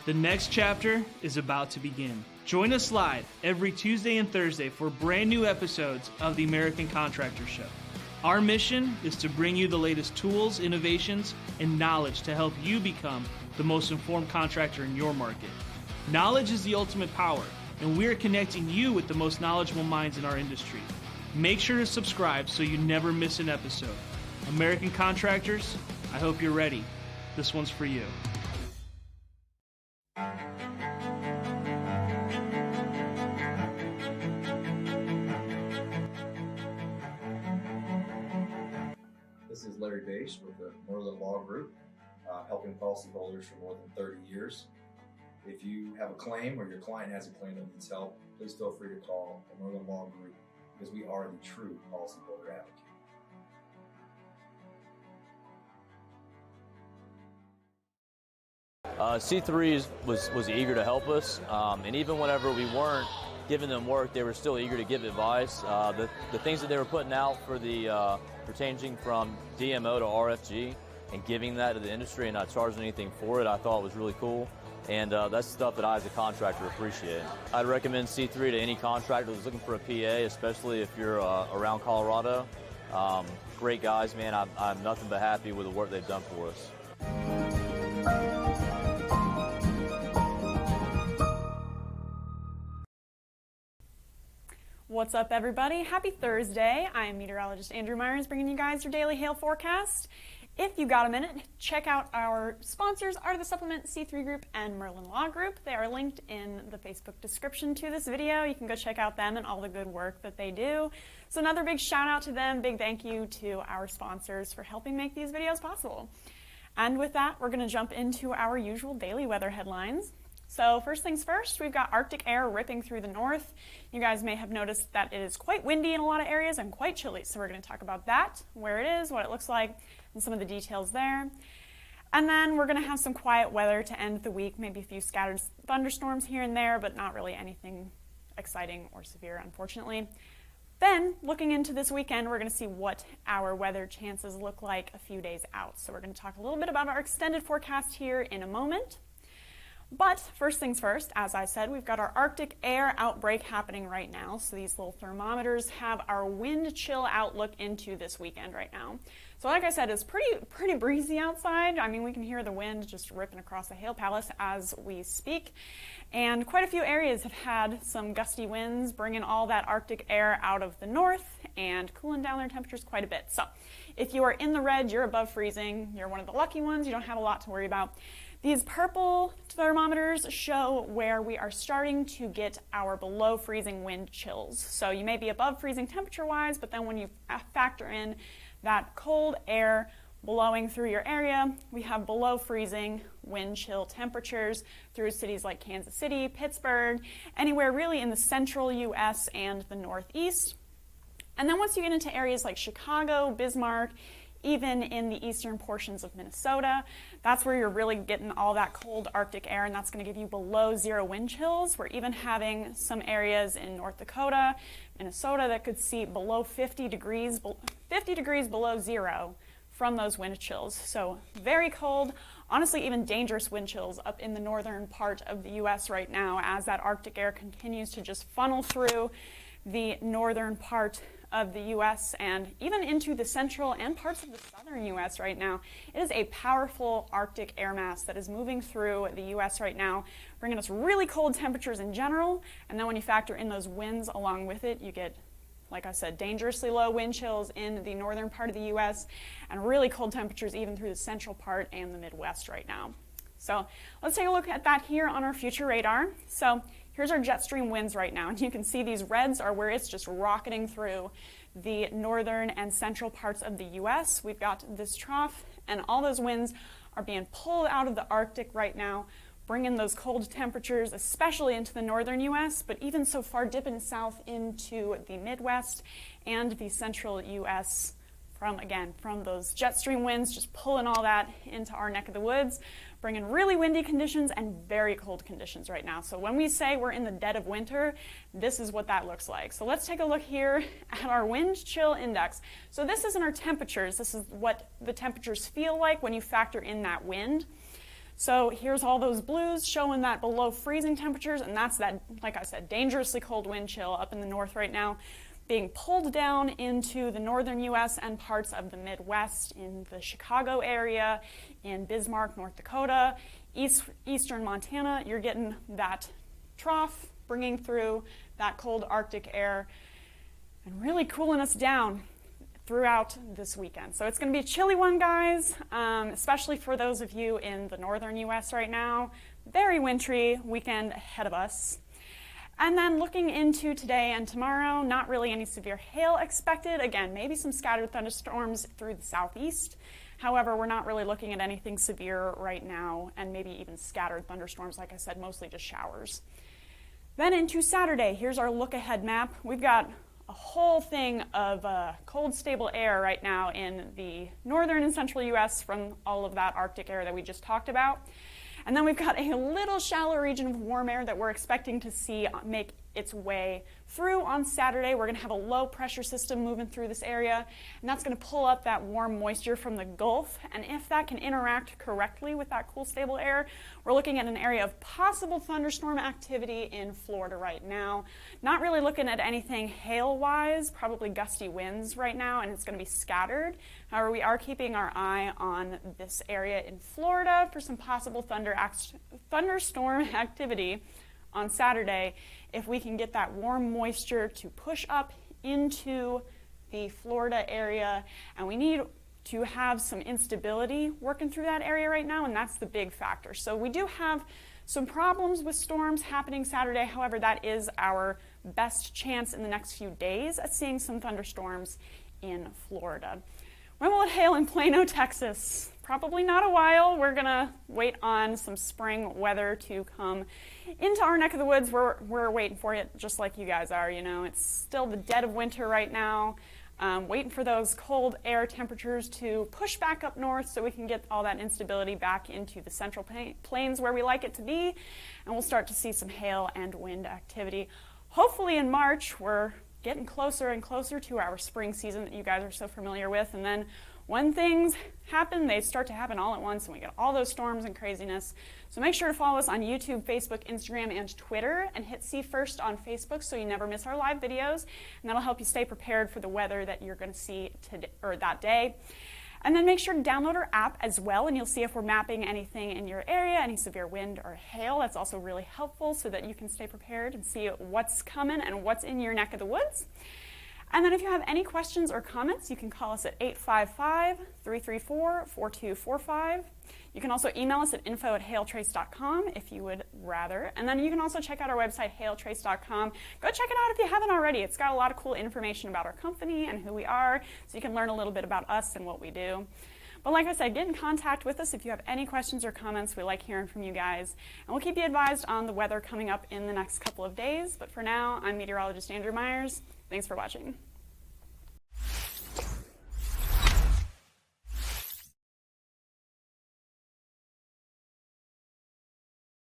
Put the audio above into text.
The next chapter is about to begin. Join us live every Tuesday and Thursday for brand new episodes of the American Contractor Show. Our mission is to bring you the latest tools, innovations, and knowledge to help you become the most informed contractor in your market. Knowledge is the ultimate power, and we're connecting you with the most knowledgeable minds in our industry. Make sure to subscribe so you never miss an episode. American Contractors, I hope you're ready. This one's for you. This is Larry Bache with the Merlin Law Group, helping policyholders for more than 30 years. If you have a claim or your client has a claim that needs help, please feel free to call the Merlin Law Group because we are the true policyholder advocate. C3 was eager to help us, and even whenever we weren't giving them work, they were still eager to give advice. The things that they were putting out for the for changing from DMO to RFG and giving that to the industry and not charging anything for it, I thought was really cool. And that's stuff that I, as a contractor, appreciate. I'd recommend C3 to any contractor who's looking for a PA, especially if you're around Colorado. Great guys, man. I'm nothing but happy with the work they've done for us. What's up, everybody? Happy Thursday. I am meteorologist Andrew Myers, bringing you guys your daily hail forecast. If you got a minute, check out our sponsors, Art of the Supplement, C3 Group, and Merlin Law Group. They are linked in the Facebook description to this video. You can go check out them and all the good work that they do. So another big shout out to them, big thank you to our sponsors for helping make these videos possible. And with that, we're going to jump into our usual daily weather headlines. So first things first, we've got Arctic air ripping through the north. You guys may have noticed that it is quite windy in a lot of areas and quite chilly. So we're going to talk about that, where it is, what it looks like, and some of the details there. And then we're going to have some quiet weather to end the week, maybe a few scattered thunderstorms here and there, but not really anything exciting or severe, unfortunately. Then, looking into this weekend, we're going to see what our weather chances look like a few days out. So we're going to talk a little bit about our extended forecast here in a moment. But first things first, as I said, we've got our Arctic air outbreak happening right now. So these little thermometers have our wind chill outlook into this weekend right now. So like I said, it's pretty breezy outside. I mean, we can hear the wind just ripping across the hail palace as we speak. And quite a few areas have had some gusty winds, bringing all that Arctic air out of the north and cooling down their temperatures quite a bit. So if you are in the red, you're above freezing. You're one of the lucky ones. You don't have a lot to worry about. These purple thermometers show where we are starting to get our below freezing wind chills. So you may be above freezing temperature-wise, but then when you factor in that cold air blowing through your area, we have below freezing wind chill temperatures through cities like Kansas City, Pittsburgh, anywhere really in the central U.S. and the Northeast. And then once you get into areas like Chicago, Bismarck, even in the eastern portions of Minnesota, that's where you're really getting all that cold Arctic air, and that's going to give you below zero wind chills. We're even having some areas in North Dakota, Minnesota that could see below 50 degrees below zero from those wind chills. So very cold, honestly even dangerous wind chills up in the northern part of the U.S. right now as that Arctic air continues to just funnel through the northern part of the U.S. and even into the central and parts of the southern U.S. right now. It is a powerful Arctic air mass that is moving through the U.S. right now, bringing us really cold temperatures in general, and then when you factor in those winds along with it, you get, like I said, dangerously low wind chills in the northern part of the U.S. and really cold temperatures even through the central part and the Midwest right now. So let's take a look at that here on our future radar. So here's our jet stream winds right now, and you can see these reds are where it's just rocketing through the northern and central parts of the U.S. We've got this trough, and all those winds are being pulled out of the Arctic right now, bringing those cold temperatures, especially into the northern U.S., but even so far dipping south into the Midwest and the central U.S. from those jet stream winds, just pulling all that into our neck of the woods, bringing really windy conditions and very cold conditions right now. So when we say we're in the dead of winter, this is what that looks like. So let's take a look here at our wind chill index. So this isn't our temperatures. This is what the temperatures feel like when you factor in that wind. So here's all those blues showing that below freezing temperatures, and that's that, like I said, dangerously cold wind chill up in the north right now, being pulled down into the northern U.S. and parts of the Midwest, in the Chicago area, in Bismarck, North Dakota, eastern Montana. You're getting that trough bringing through that cold Arctic air and really cooling us down throughout this weekend. So it's going to be a chilly one, guys, especially for those of you in the northern U.S. right now. Very wintry weekend ahead of us. And then looking into today and tomorrow, not really any severe hail expected. Again, maybe some scattered thunderstorms through the southeast. However, we're not really looking at anything severe right now, and maybe even scattered thunderstorms, like I said, mostly just showers. Then into Saturday, here's our look-ahead map. We've got a whole thing of cold, stable air right now in the northern and central U.S. from all of that Arctic air that we just talked about. And then we've got a little shallow region of warm air that we're expecting to see make its way through on Saturday. We're going to have a low pressure system moving through this area, and that's going to pull up that warm moisture from the Gulf. And if that can interact correctly with that cool, stable air, we're looking at an area of possible thunderstorm activity in Florida right now. Not really looking at anything hail-wise, probably gusty winds right now, and it's going to be scattered. However, we are keeping our eye on this area in Florida for some possible thunderstorm activity on Saturday, if we can get that warm moisture to push up into the Florida area. And we need to have some instability working through that area right now, and that's the big factor. So we do have some problems with storms happening Saturday. However, that is our best chance in the next few days at seeing some thunderstorms in Florida. When will it hail in Plano, Texas? Probably not a while. We're gonna wait on some spring weather to come into our neck of the woods. We're waiting for it just like you guys are, you know. It's still the dead of winter right now. Waiting for those cold air temperatures to push back up north so we can get all that instability back into the central plains where we like it to be, and we'll start to see some hail and wind activity. Hopefully in March, we're getting closer and closer to our spring season that you guys are so familiar with, and then when things happen, they start to happen all at once, and we get all those storms and craziness. So make sure to follow us on YouTube, Facebook, Instagram, and Twitter, and hit See First on Facebook so you never miss our live videos, and that'll help you stay prepared for the weather that you're going to see today, or that day. And then make sure to download our app as well, and you'll see if we're mapping anything in your area, any severe wind or hail. That's also really helpful so that you can stay prepared and see what's coming and what's in your neck of the woods. And then if you have any questions or comments, you can call us at 855-334-4245. You can also email us at info@hailtrace.com if you would rather. And then you can also check out our website, hailtrace.com. Go check it out if you haven't already. It's got a lot of cool information about our company and who we are, so you can learn a little bit about us and what we do. But like I said, get in contact with us if you have any questions or comments. We like hearing from you guys. And we'll keep you advised on the weather coming up in the next couple of days. But for now, I'm meteorologist Andrew Myers. Thanks for watching.